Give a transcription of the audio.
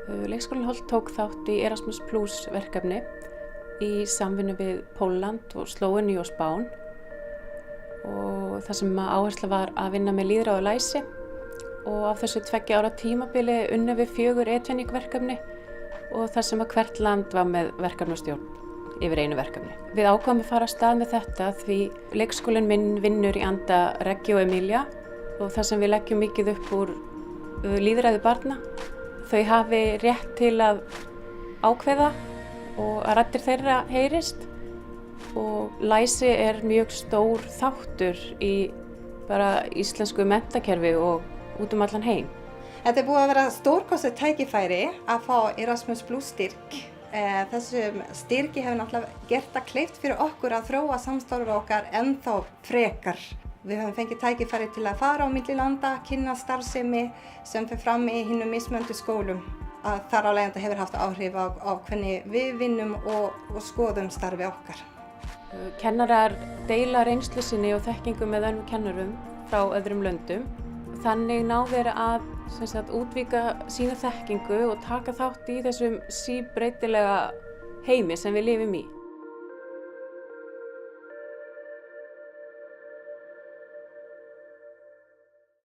Leikskólinn Holt tók þátt í Erasmus Plus verkefni í samvinnu við Pólland og Slóveníu og Spán og það sem áhersla var að vinna með lýðræði og læsi og af þessu 2 ára tímabili unnum við 4 e-tvenning verkefni og þar sem að hvert land var með verkefnastjórn yfir einu verkefni. Við ákváðum að fara af stað með þetta því leikskólinn minn vinnur í anda Reggio Emilia og þar sem við leggjum mikið upp úr lýðræði barna. Þau hafi rétt til að ákveða og að raddir þeirra heyrist og læsi er mjög stór þáttur í bara íslensku menntakerfi og út allan heim. Þetta búið að vera stórkostlegt tækifæri að fá Erasmus Plus styrk. Þessum styrki hefur náttúrulega gert það kleift fyrir okkur að þróa samstarfið okkar ennþá frekar. Við höfum fengið tækifæri til að fara á milli landa, kynna starfsemi sem fer fram í hinum mismunandi skólum. Þar á leiðandi hefur haft áhrif á hvernig við vinnum og skoðum starfi okkar. Kennarar deila reynslu sinni og þekkingu með öðrum kennurum frá öðrum löndum. Þannig ná þeir að útvíka sína þekkingu og taka þátt í þessum síbreytilega heimi sem við lifum í.